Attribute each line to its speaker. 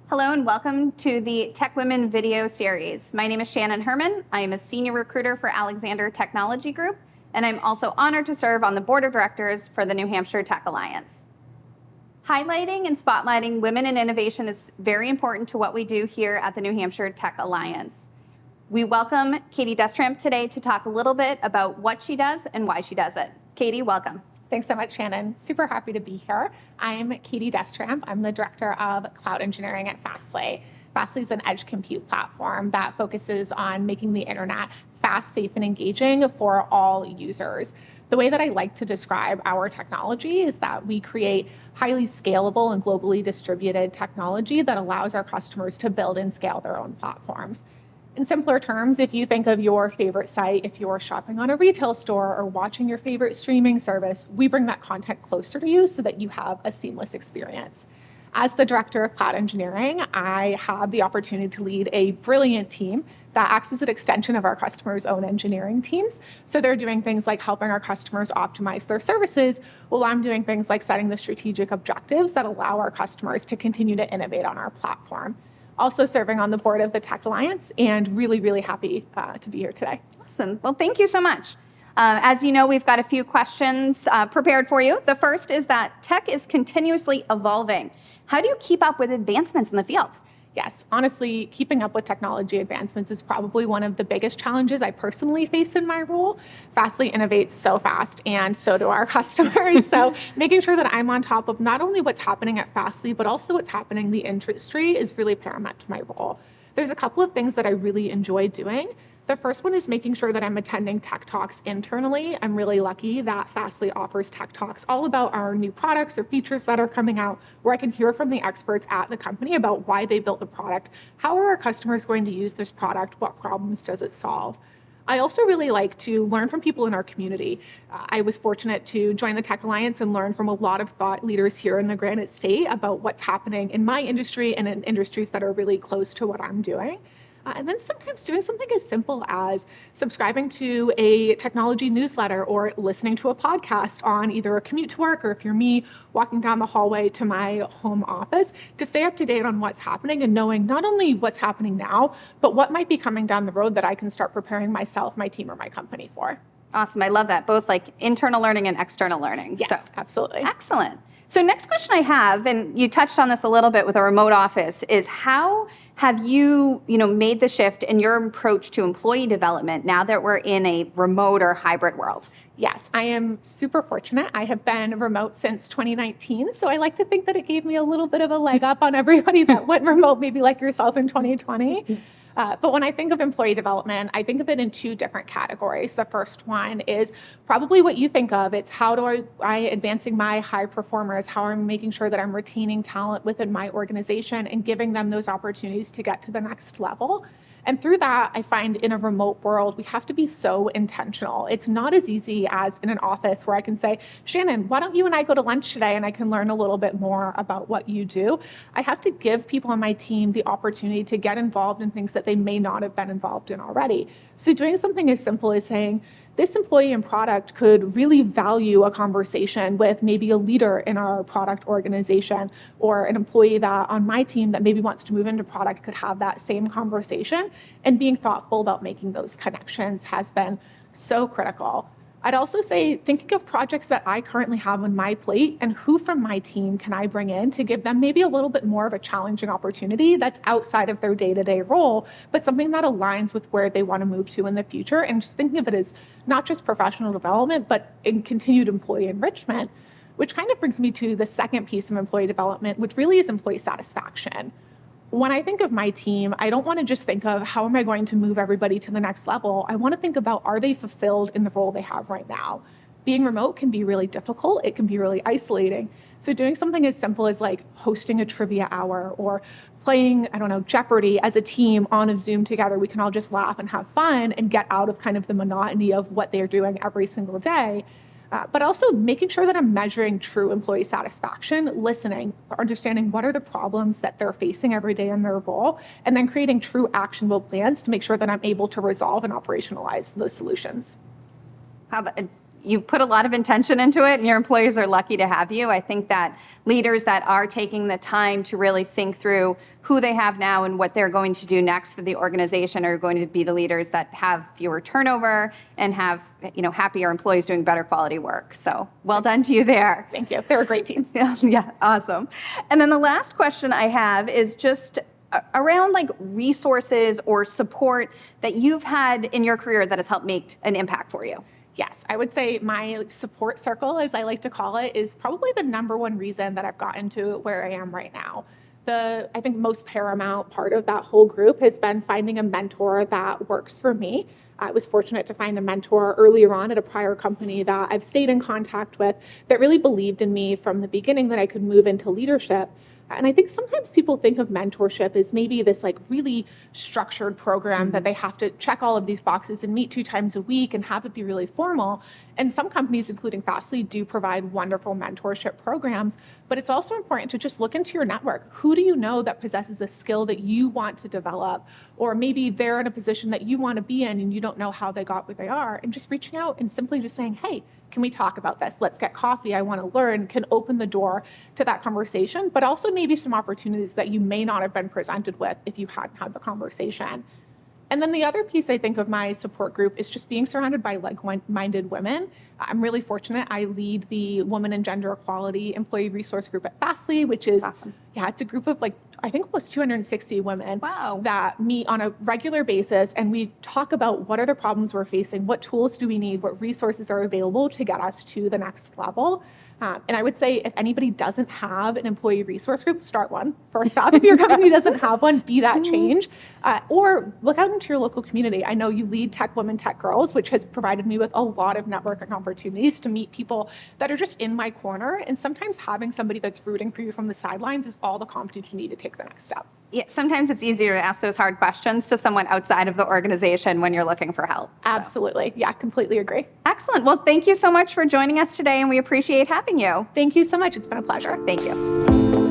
Speaker 1: Hello and welcome to the TechWomen video series. My name is Shannon Herman. I am a senior recruiter for Alexander Technology Group, and I'm also honored to serve on the board of directors for the New Hampshire Tech Alliance. Highlighting and spotlighting women in innovation is very important to what we do here at the New Hampshire Tech Alliance. We welcome Katie Destramp today to talk a little bit about what she does and why she does it. Katie, welcome.
Speaker 2: Thanks so much, Shannon. Super happy to be here. I'm Katie Destramp. I'm the Director of Cloud Engineering at Fastly. Fastly is an edge compute platform that focuses on making the internet fast, safe, and engaging for all users. The way that I like to describe our technology is that we create highly scalable and globally distributed technology that allows our customers to build and scale their own platforms. In simpler terms, if you think of your favorite site, if you're shopping on a retail store or watching your favorite streaming service, we bring that content closer to you so that you have a seamless experience. As the Director of Cloud Engineering, I have the opportunity to lead a brilliant team that acts as an extension of our customers' own engineering teams. So they're doing things like helping our customers optimize their services, while I'm doing things like setting the strategic objectives that allow our customers to continue to innovate on our platform. Also serving on the board of the Tech Alliance, and really happy to be here today.
Speaker 1: Awesome. Well, thank you so much. As you know, we've got a few questions prepared for you. The first is that tech is continuously evolving. How do you keep up with advancements in the field?
Speaker 2: Yes, honestly, keeping up with technology advancements is probably one of the biggest challenges I personally face in my role. Fastly innovates so fast, and so do our customers. So making sure that I'm on top of not only what's happening at Fastly, but also what's happening in the industry is really paramount to my role. There's a couple of things that I really enjoy doing. The first one is making sure that I'm attending tech talks internally. I'm really lucky that Fastly offers tech talks all about our new products or features that are coming out, where I can hear from the experts at the company about why they built the product, how are our customers going to use this product, what problems does it solve. I also really like to learn from people in our community. I was fortunate to join the Tech Alliance and learn from a lot of thought leaders here in the Granite State about what's happening in my industry and in industries that are really close to what I'm doing. And then sometimes doing something as simple as subscribing to a technology newsletter or listening to a podcast on either a commute to work, or if you're me, walking down the hallway to my home office, to stay up to date on what's happening and knowing not only what's happening now, but what might be coming down the road that I can start preparing myself, my team, or my company for.
Speaker 1: Awesome. I love that. Both like internal learning and external learning.
Speaker 2: Yes, so, absolutely.
Speaker 1: Excellent. So next question I have, and you touched on this a little bit with a remote office, is how have you made the shift in your approach to employee development now that we're in a remote or hybrid world?
Speaker 2: Yes, I am super fortunate. I have been remote since 2019, so I like to think that it gave me a little bit of a leg up on everybody that went remote, maybe like yourself in 2020. But when I think of employee development, I think of it in two different categories. The first one is probably what you think of. It's how do I advancing my high performers, how I'm making sure that I'm retaining talent within my organization and giving them those opportunities to get to the next level. And through that, I find in a remote world, we have to be so intentional. It's not as easy as in an office where I can say, Shannon, why don't you and I go to lunch today and I can learn a little bit more about what you do. I have to give people on my team the opportunity to get involved in things that they may not have been involved in already. So doing something as simple as saying, this employee and product could really value a conversation with maybe a leader in our product organization, or an employee that on my team that maybe wants to move into product could have that same conversation. And being thoughtful about making those connections has been so critical. I'd also say thinking of projects that I currently have on my plate and who from my team can I bring in to give them maybe a little bit more of a challenging opportunity that's outside of their day-to-day role, but something that aligns with where they want to move to in the future. And just thinking of it as not just professional development, but in continued employee enrichment, which kind of brings me to the second piece of employee development, which really is employee satisfaction. When I think of my team, I don't want to just think of how am I going to move everybody to the next level. I want to think about, are they fulfilled in the role they have right now? Being remote can be really difficult. It can be really isolating. So doing something as simple as like hosting a trivia hour or playing, Jeopardy as a team on a Zoom together, we can all just laugh and have fun and get out of kind of the monotony of what they're doing every single day. But also making sure that I'm measuring true employee satisfaction, listening, understanding what are the problems that they're facing every day in their role, and then creating true actionable plans to make sure that I'm able to resolve and operationalize those solutions.
Speaker 1: you put a lot of intention into it, and your employees are lucky to have you. I think that leaders that are taking the time to really think through who they have now and what they're going to do next for the organization are going to be the leaders that have fewer turnover and have, happier employees doing better quality work. So well done to you there.
Speaker 2: Thank you. They're a great team.
Speaker 1: Yeah, awesome. And then the last question I have is just around like resources or support that you've had in your career that has helped make an impact for you.
Speaker 2: Yes, I would say my support circle, as I like to call it, is probably the number one reason that I've gotten to where I am right now. I think most paramount part of that whole group has been finding a mentor that works for me. I was fortunate to find a mentor earlier on at a prior company that I've stayed in contact with that really believed in me from the beginning that I could move into leadership. And I think sometimes people think of mentorship as maybe this like really structured program that they have to check all of these boxes and meet 2 times a week and have it be really formal. And some companies, including Fastly, do provide wonderful mentorship programs, but it's also important to just look into your network. Who do you know that possesses a skill that you want to develop? Or maybe they're in a position that you want to be in and you don't know how they got where they are. And just reaching out and simply just saying, hey, can we talk about this? Let's get coffee. I want to learn, can open the door to that conversation, but also maybe some opportunities that you may not have been presented with if you hadn't had the conversation. And then the other piece I think of my support group is just being surrounded by like-minded women. I'm really fortunate. I lead the Women and Gender Equality Employee Resource Group at Fastly, which is
Speaker 1: awesome.
Speaker 2: Yeah, it's a group of I think almost 260 women.
Speaker 1: Wow.
Speaker 2: That meet on a regular basis, and we talk about what are the problems we're facing, what tools do we need, what resources are available to get us to the next level. And I would say if anybody doesn't have an employee resource group, start one. First off, if your company doesn't have one, be that change. Or look out into your local community. I know you lead TechWomen, TechGirls, which has provided me with a lot of networking opportunities to meet people that are just in my corner. And sometimes having somebody that's rooting for you from the sidelines is all the confidence you need to take the next step.
Speaker 1: Yeah, sometimes it's easier to ask those hard questions to someone outside of the organization when you're looking for help. So.
Speaker 2: Absolutely. Yeah, completely agree.
Speaker 1: Excellent. Well, thank you so much for joining us today, and we appreciate having you.
Speaker 2: Thank you so much. It's been a pleasure.
Speaker 1: Thank you.